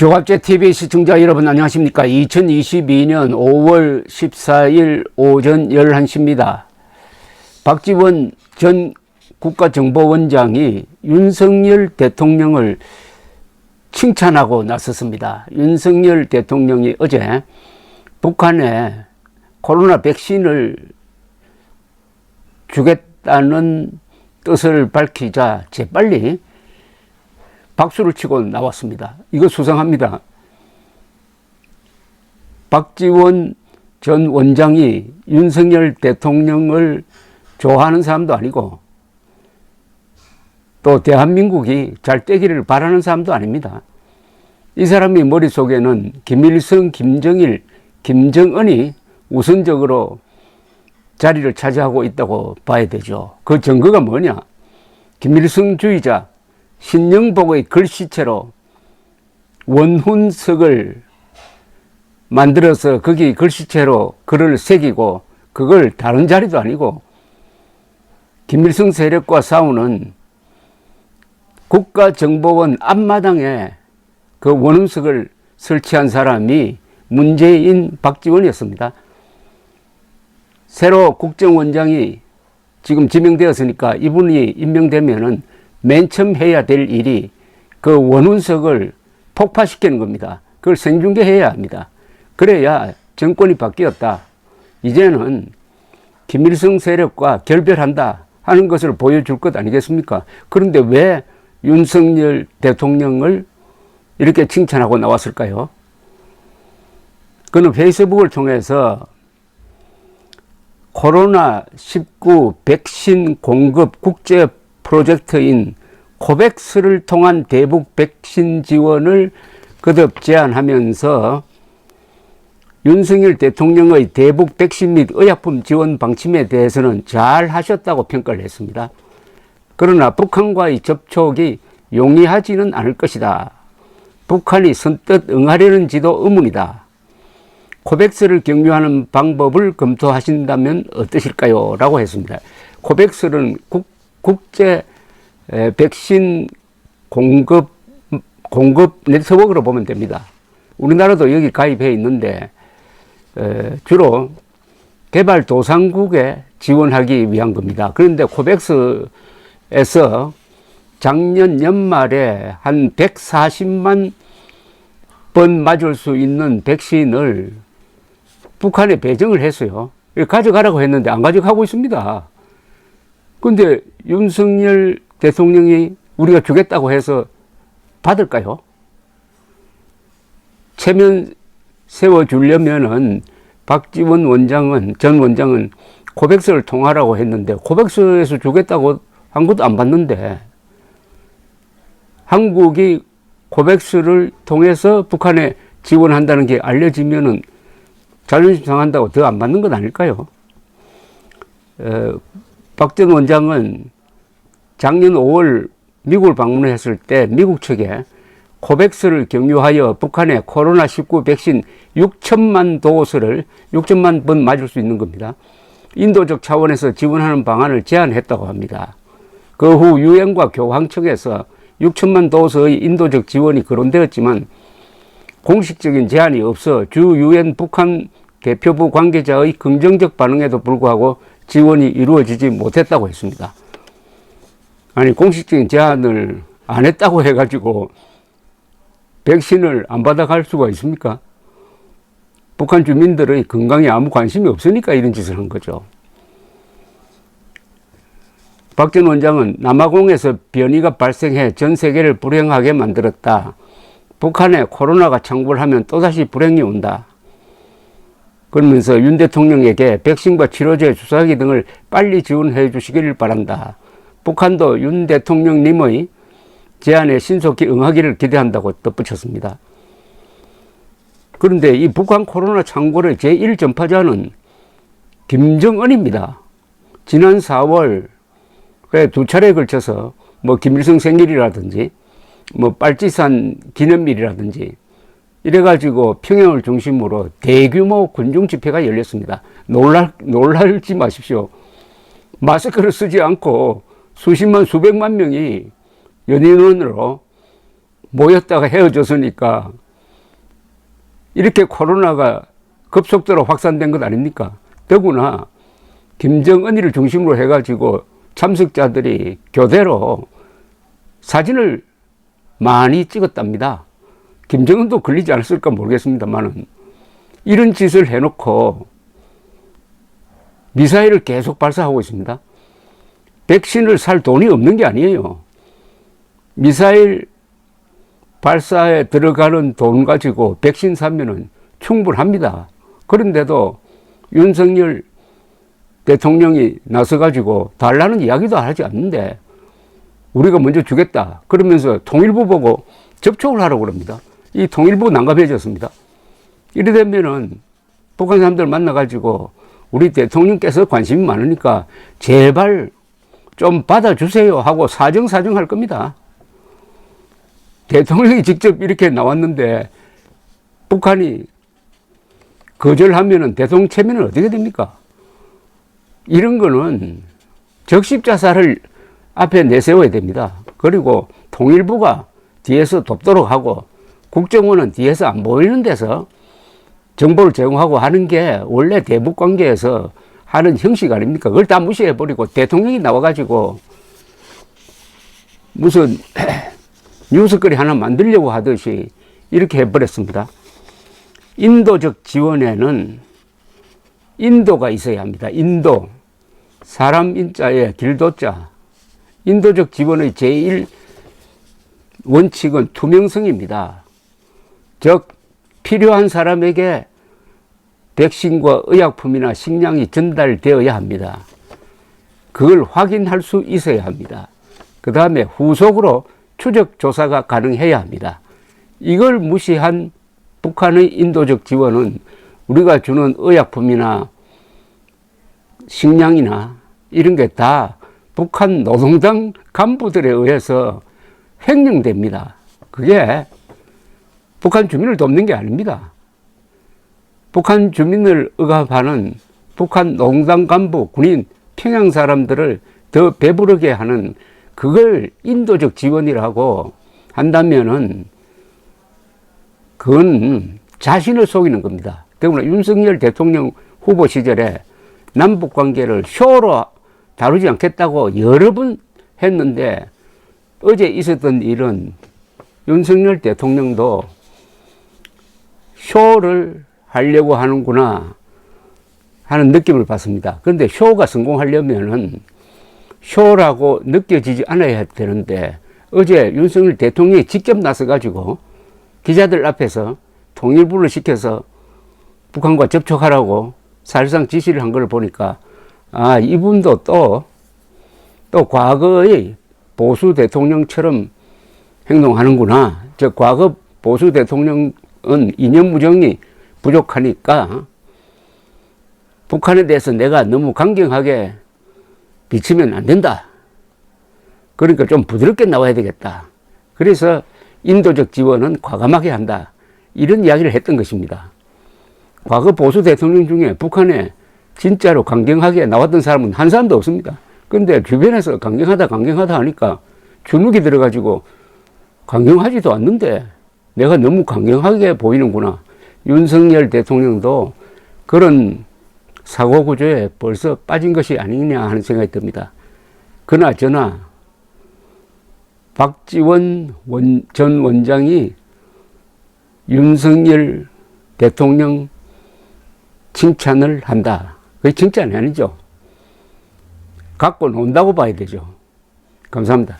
주갑제TV 시청자 여러분 안녕하십니까. 2022년 5월 14일 오전 11시입니다. 박지원 전 국가정보원장이 윤석열 대통령을 칭찬하고 나섰습니다. 윤석열 대통령이 어제 북한에 코로나 백신을 주겠다는 뜻을 밝히자 재빨리 박수를 치고 나왔습니다. 이거 수상합니다. 박지원 전 원장이 윤석열 대통령을 좋아하는 사람도 아니고 또 대한민국이 잘 되기를 바라는 사람도 아닙니다. 이 사람이 머릿속에는 김일성, 김정일, 김정은이 우선적으로 자리를 차지하고 있다고 봐야 되죠. 그 증거가 뭐냐? 김일성주의자 신영복의 글씨체로 원훈석을 만들어서 거기 글씨체로 글을 새기고 그걸 다른 자리도 아니고 김일성 세력과 싸우는 국가정보원 앞마당에 그 원훈석을 설치한 사람이 문재인 박지원이었습니다. 새로 국정원장이 지금 지명되었으니까 이분이 임명되면은 맨 처음 해야 될 일이 그 원훈석을 폭파시키는 겁니다. 그걸 생중계해야 합니다. 그래야 정권이 바뀌었다. 이제는 김일성 세력과 결별한다 하는 것을 보여줄 것 아니겠습니까? 그런데 왜 윤석열 대통령을 이렇게 칭찬하고 나왔을까요? 그는 페이스북을 통해서 코로나19 백신 공급 국제 프로젝트인 코백스를 통한 대북 백신 지원을 거듭 제안하면서 윤석열 대통령의 대북 백신 및 의약품 지원 방침에 대해서는 잘 하셨다고 평가를 했습니다. 그러나 북한과의 접촉이 용이하지는 않을 것이다. 북한이 선뜻 응하려는지도 의문이다. 코백스를 경유하는 방법을 검토하신다면 어떠실까요? 라고 했습니다. 코백스는 국제 백신 공급 네트워크로 보면 됩니다. 우리나라도 여기 가입해 있는데 주로 개발도상국에 지원하기 위한 겁니다. 그런데 코백스에서 작년 연말에 한 140만 번 맞을 수 있는 백신을 북한에 배정을 했어요. 가져가라고 했는데 안 가져가고 있습니다. 근데 윤석열 대통령이 우리가 주겠다고 해서 받을까요? 체면 세워주려면은 박지원 전 원장은 코백스를 통하라고 했는데 코백스에서 주겠다고 한 것도 안 받는데 한국이 코백스를 통해서 북한에 지원한다는 게 알려지면은 자존심 상한다고 더 안 받는 건 아닐까요? 박 전 원장은 작년 5월 미국을 방문했을 때 미국 측에 코백스를 경유하여 북한의 코로나19 백신 6천만 도스를 6천만 번 맞을 수 있는 겁니다. 인도적 차원에서 지원하는 방안을 제안했다고 합니다. 그 후 유엔과 교황 측에서 6천만 도스의 인도적 지원이 거론되었지만 공식적인 제안이 없어 주 유엔 북한 대표부 관계자의 긍정적 반응에도 불구하고 지원이 이루어지지 못했다고 했습니다. 아니 공식적인 제안을 안 했다고 해가지고 백신을 안 받아갈 수가 있습니까? 북한 주민들의 건강에 아무 관심이 없으니까 이런 짓을 한 거죠. 박 전 원장은 남아공에서 변이가 발생해 전 세계를 불행하게 만들었다. 북한에 코로나가 창궐하면 또다시 불행이 온다. 그러면서 윤 대통령에게 백신과 치료제, 주사기 등을 빨리 지원해 주시기를 바란다. 북한도 윤 대통령님의 제안에 신속히 응하기를 기대한다고 덧붙였습니다. 그런데 이 북한 코로나 창궐의 제1전파자는 김정은입니다. 지난 4월에 2차례에 걸쳐서 뭐 김일성 생일이라든지 뭐 빨치산 기념일이라든지 이래가지고 평양을 중심으로 대규모 군중 집회가 열렸습니다. 놀랄지 마십시오. 마스크를 쓰지 않고 수십만 수백만 명이 연인원으로 모였다가 헤어졌으니까 이렇게 코로나가 급속도로 확산된 것 아닙니까? 더구나 김정은이를 중심으로 해가지고 참석자들이 교대로 사진을 많이 찍었답니다. 김정은도 걸리지 않았을까 모르겠습니다만은 이런 짓을 해놓고 미사일을 계속 발사하고 있습니다. 백신을 살 돈이 없는 게 아니에요. 미사일 발사에 들어가는 돈 가지고 백신 사면은 충분합니다. 그런데도 윤석열 대통령이 나서가지고 달라는 이야기도 하지 않는데 우리가 먼저 주겠다 그러면서 통일부 보고 접촉을 하라고 그럽니다. 이 통일부 난감해졌습니다. 이래 되면은 북한 사람들 만나가지고 우리 대통령께서 관심이 많으니까 제발 좀 받아주세요 하고 사정할 겁니다. 대통령이 직접 이렇게 나왔는데 북한이 거절하면은 대통령 체면은 어떻게 됩니까? 이런 거는 적십자사를 앞에 내세워야 됩니다. 그리고 통일부가 뒤에서 돕도록 하고 국정원은 뒤에서 안 보이는 데서 정보를 제공하고 하는 게 원래 대북 관계에서 하는 형식 아닙니까? 그걸 다 무시해버리고 대통령이 나와가지고 무슨 뉴스거리 하나 만들려고 하듯이 이렇게 해버렸습니다. 인도적 지원에는 인도가 있어야 합니다. 인도. 사람 인자에 길도자. 인도적 지원의 제1 원칙은 투명성입니다. 즉 필요한 사람에게 백신과 의약품이나 식량이 전달되어야 합니다. 그걸 확인할 수 있어야 합니다. 그 다음에 후속으로 추적 조사가 가능해야 합니다. 이걸 무시한 북한의 인도적 지원은 우리가 주는 의약품이나 식량이나 이런 게 다 북한 노동당 간부들에 의해서 횡령됩니다. 그게 북한 주민을 돕는 게 아닙니다. 북한 주민을 억압하는 북한 노동당 간부, 군인, 평양 사람들을 더 배부르게 하는 그걸 인도적 지원이라고 한다면은 그건 자신을 속이는 겁니다. 더구나 윤석열 대통령 후보 시절에 남북 관계를 쇼로 다루지 않겠다고 여러 번 했는데 어제 있었던 일은 윤석열 대통령도 쇼를 하려고 하는구나 하는 느낌을 받습니다. 그런데 쇼가 성공하려면은 쇼라고 느껴지지 않아야 되는데 어제 윤석열 대통령이 직접 나서가지고 기자들 앞에서 통일부를 시켜서 북한과 접촉하라고 사실상 지시를 한 걸 보니까 아, 이분도 또 과거의 보수 대통령처럼 행동하는구나. 즉 과거 보수 대통령은 이념 무정이 부족하니까 북한에 대해서 내가 너무 강경하게 비치면 안 된다. 그러니까 좀 부드럽게 나와야 되겠다. 그래서 인도적 지원은 과감하게 한다. 이런 이야기를 했던 것입니다. 과거 보수 대통령 중에 북한에 진짜로 강경하게 나왔던 사람은 한 사람도 없습니다. 그런데 주변에서 강경하다 하니까 주눅이 들어가지고 강경하지도 않는데 내가 너무 강경하게 보이는구나. 윤석열 대통령도 그런 사고 구조에 벌써 빠진 것이 아니냐 하는 생각이 듭니다. 그나저나 박지원 전 원장이 윤석열 대통령 칭찬을 한다. 그게 칭찬이 아니죠. 갖고 논다고 봐야 되죠. 감사합니다.